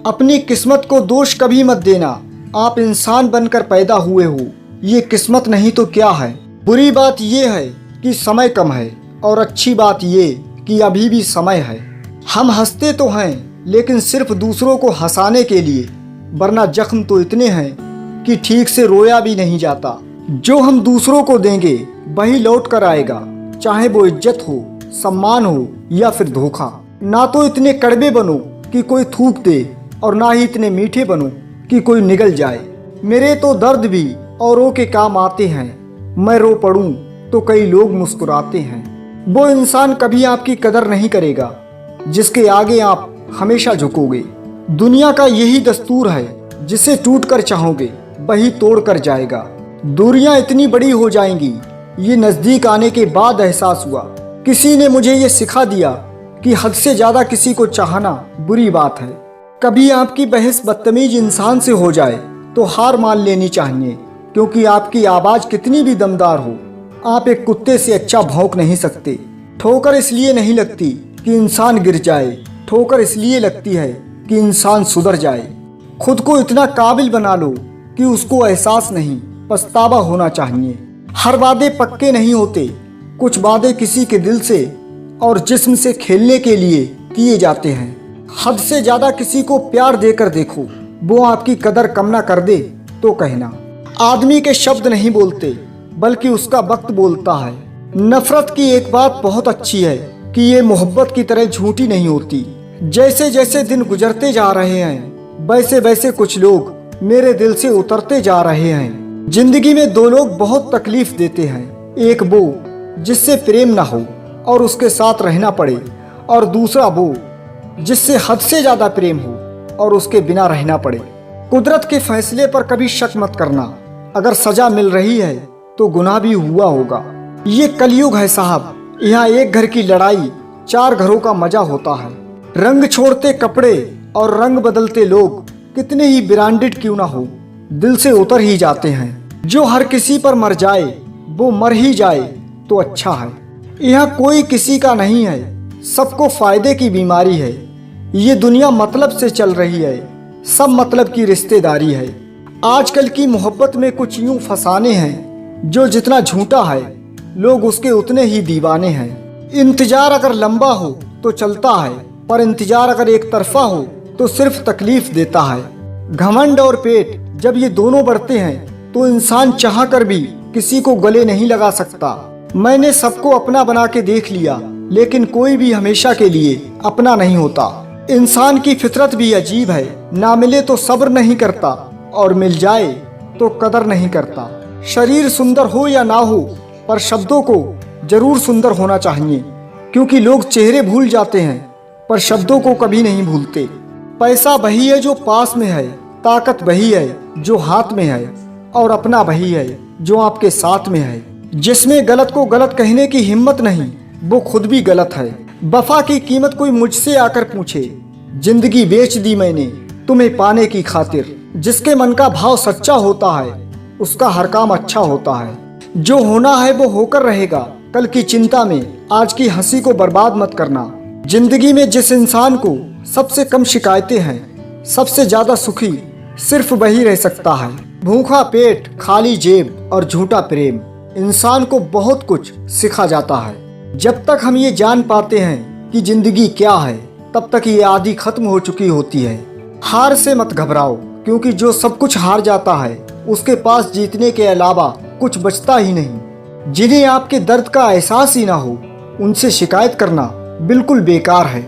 अपनी किस्मत को दोष कभी मत देना। आप इंसान बनकर पैदा हुए हो, ये किस्मत नहीं तो क्या है। बुरी बात ये है कि समय कम है और अच्छी बात ये कि अभी भी समय है। हम हंसते तो हैं लेकिन सिर्फ दूसरों को हंसाने के लिए, वरना जख्म तो इतने हैं कि ठीक से रोया भी नहीं जाता। जो हम दूसरों को देंगे वही लौट कर आएगा, चाहे वो इज्जत हो, सम्मान हो या फिर धोखा। ना तो इतने कड़वे बनो कि कोई थूक दे और ना ही इतने मीठे बनो कि कोई निगल जाए। मेरे तो दर्द भी औरों के काम आते हैं, मैं रो पड़ूं तो कई लोग मुस्कुराते हैं। वो इंसान कभी आपकी कदर नहीं करेगा जिसके आगे आप हमेशा झुकोगे। दुनिया का यही दस्तूर है, जिसे टूट कर चाहोगे वही तोड़ कर जाएगा। दूरियां इतनी बड़ी हो जाएंगी, ये नज़दीक आने के बाद एहसास हुआ। किसी ने मुझे ये सिखा दिया कि हद से ज़्यादा किसी को चाहना बुरी बात है। कभी आपकी बहस बदतमीज इंसान से हो जाए तो हार मान लेनी चाहिए, क्योंकि आपकी आवाज़ कितनी भी दमदार हो, आप एक कुत्ते से अच्छा भौंक नहीं सकते। ठोकर इसलिए नहीं लगती कि इंसान गिर जाए, ठोकर इसलिए लगती है कि इंसान सुधर जाए। खुद को इतना काबिल बना लो कि उसको एहसास नहीं, पछतावा होना चाहिए। हर वादे पक्के नहीं होते, कुछ वादे किसी के दिल से और जिस्म से खेलने के लिए किए जाते हैं। हद से ज़्यादा किसी को प्यार देकर देखो, वो आपकी कदर कम ना कर दे तो कहना। आदमी के शब्द नहीं बोलते बल्कि उसका वक्त बोलता है। नफरत की एक बात बहुत अच्छी है कि ये मोहब्बत की तरह झूठी नहीं होती। जैसे जैसे दिन गुजरते जा रहे हैं वैसे वैसे कुछ लोग मेरे दिल से उतरते जा रहे हैं। जिंदगी में दो लोग बहुत तकलीफ देते हैं, एक वो जिससे प्रेम ना हो और उसके साथ रहना पड़े, और दूसरा वो जिससे हद से ज़्यादा प्रेम हो और उसके बिना रहना पड़े। कुदरत के फैसले पर कभी शक मत करना, अगर सजा मिल रही है तो गुनाह भी हुआ होगा। ये कलयुग है साहब, यहाँ एक घर की लड़ाई 4 घरों का मजा होता है। रंग छोड़ते कपड़े और रंग बदलते लोग कितने ही ब्रांडेड क्यों ना हो, दिल से उतर ही जाते हैं। जो हर किसी पर मर जाए वो मर ही जाए तो अच्छा है। यहाँ कोई किसी का नहीं है, सबको फायदे की बीमारी है। ये दुनिया मतलब से चल रही है, सब मतलब की रिश्तेदारी है। आजकल की मोहब्बत में कुछ यूं फसाने हैं, जो जितना झूठा है लोग उसके उतने ही दीवाने हैं। इंतजार अगर लंबा हो तो चलता है, पर इंतजार अगर एक तरफा हो तो सिर्फ तकलीफ देता है। घमंड और पेट जब ये दोनों बढ़ते हैं तो इंसान चाह कर भी किसी को गले नहीं लगा सकता। मैंने सबको अपना बना के देख लिया, लेकिन कोई भी हमेशा के लिए अपना नहीं होता। इंसान की फितरत भी अजीब है, ना मिले तो सब्र नहीं करता और मिल जाए तो कदर नहीं करता। शरीर सुंदर हो या ना हो, पर शब्दों को जरूर सुंदर होना चाहिए, क्योंकि लोग चेहरे भूल जाते हैं पर शब्दों को कभी नहीं भूलते। पैसा वही है जो पास में है, ताकत वही है जो हाथ में है, और अपना वही है जो आपके साथ में है। जिसमें गलत को गलत कहने की हिम्मत नहीं, वो खुद भी गलत है। वफा की कीमत कोई मुझसे आकर पूछे, जिंदगी बेच दी मैंने तुम्हें पाने की खातिर। जिसके मन का भाव सच्चा होता है उसका हर काम अच्छा होता है। जो होना है वो होकर रहेगा, कल की चिंता में आज की हंसी को बर्बाद मत करना। जिंदगी में जिस इंसान को सबसे कम शिकायतें हैं, सबसे ज्यादा सुखी सिर्फ वही रह सकता है। भूखा पेट, खाली जेब और झूठा प्रेम इंसान को बहुत कुछ सिखा जाता है। जब तक हम ये जान पाते हैं कि जिंदगी क्या है, तब तक ये आदि खत्म हो चुकी होती है। हार से मत घबराओ, क्योंकि जो सब कुछ हार जाता है उसके पास जीतने के अलावा कुछ बचता ही नहीं। जिन्हें आपके दर्द का एहसास ही ना हो, उनसे शिकायत करना बिल्कुल बेकार है।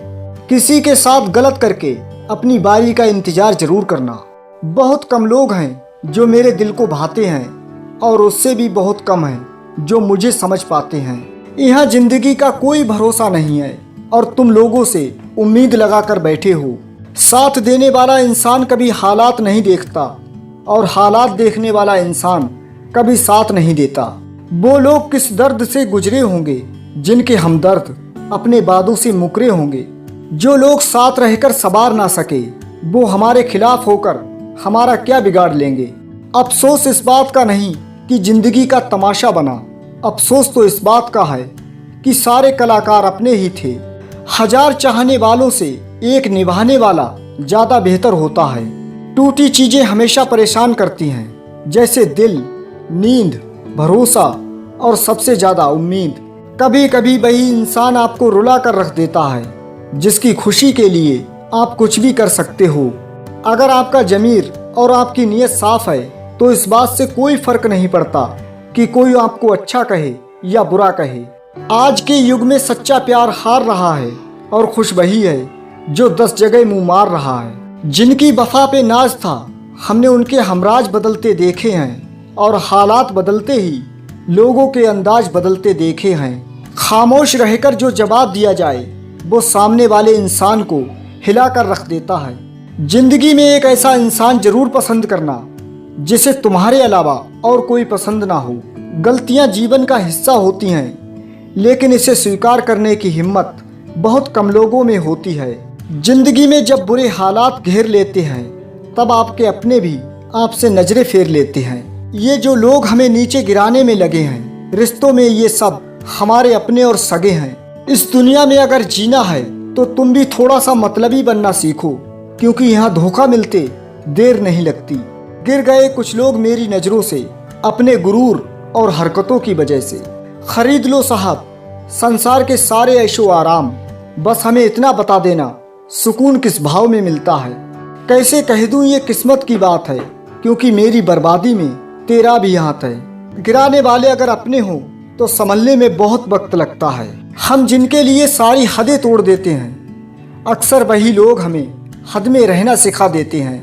किसी के साथ गलत करके अपनी बारी का इंतजार जरूर करना। बहुत कम लोग हैं जो मेरे दिल को भाते हैं, और उससे भी बहुत कम हैं जो मुझे समझ पाते हैं। यहाँ जिंदगी का कोई भरोसा नहीं है और तुम लोगों से उम्मीद लगाकर बैठे हो। साथ देने वाला इंसान कभी हालात नहीं देखता, और हालात देखने वाला इंसान कभी साथ नहीं देता। वो लोग किस दर्द से गुजरे होंगे जिनके हमदर्द अपने बादों से मुकरे होंगे। जो लोग साथ रहकर सवार ना सके, वो हमारे खिलाफ होकर हमारा क्या बिगाड़ लेंगे। अफसोस इस बात का नहीं कि जिंदगी का तमाशा बना, अफसोस तो इस बात का है कि सारे कलाकार अपने ही थे। 1000 चाहने वालों से एक निभाने वाला ज़्यादा बेहतर होता है। टूटी चीज़ें हमेशा परेशान करती हैं, जैसे दिल, नींद, भरोसा और सबसे ज़्यादा उम्मीद। कभी कभी वही इंसान आपको रुला कर रख देता है जिसकी खुशी के लिए आप कुछ भी कर सकते हो। अगर आपका ज़मीर और आपकी नीयत साफ है तो इस बात से कोई फर्क नहीं पड़ता कि कोई आपको अच्छा कहे या बुरा कहे। आज के युग में सच्चा प्यार हार रहा है और खुश वही है जो 10 जगह मुंह मार रहा है। जिनकी वफा पे नाज था, हमने उनके हमराज बदलते देखे हैं और हालात बदलते ही लोगों के अंदाज बदलते देखे हैं। खामोश रहकर जो जवाब दिया जाए वो सामने वाले इंसान को हिला कर रख देता है। जिंदगी में एक ऐसा इंसान जरूर पसंद करना जिसे तुम्हारे अलावा और कोई पसंद ना हो। गलतियां जीवन का हिस्सा होती हैं, लेकिन इसे स्वीकार करने की हिम्मत बहुत कम लोगों में होती है। जिंदगी में जब बुरे हालात घेर लेते हैं तब आपके अपने भी आपसे नजरें फेर लेते हैं। ये जो लोग हमें नीचे गिराने में लगे हैं, रिश्तों में ये सब हमारे अपने और सगे हैं। इस दुनिया में अगर जीना है तो तुम भी थोड़ा सा मतलबी बनना सीखो, क्योंकि यहाँ धोखा मिलते देर नहीं लगती। गिर गए कुछ लोग मेरी नज़रों से अपने गुरूर और हरकतों की वजह से। खरीद लो साहब संसार के सारे ऐशो आराम, बस हमें इतना बता देना सुकून किस भाव में मिलता है। कैसे कह दूं ये किस्मत की बात है, क्योंकि मेरी बर्बादी में तेरा भी हाथ है। गिराने वाले अगर अपने हों तो संभलने में बहुत वक्त लगता है। हम जिनके लिए सारी हदें तोड़ देते हैं, अक्सर वही लोग हमें हद में रहना सिखा देते हैं।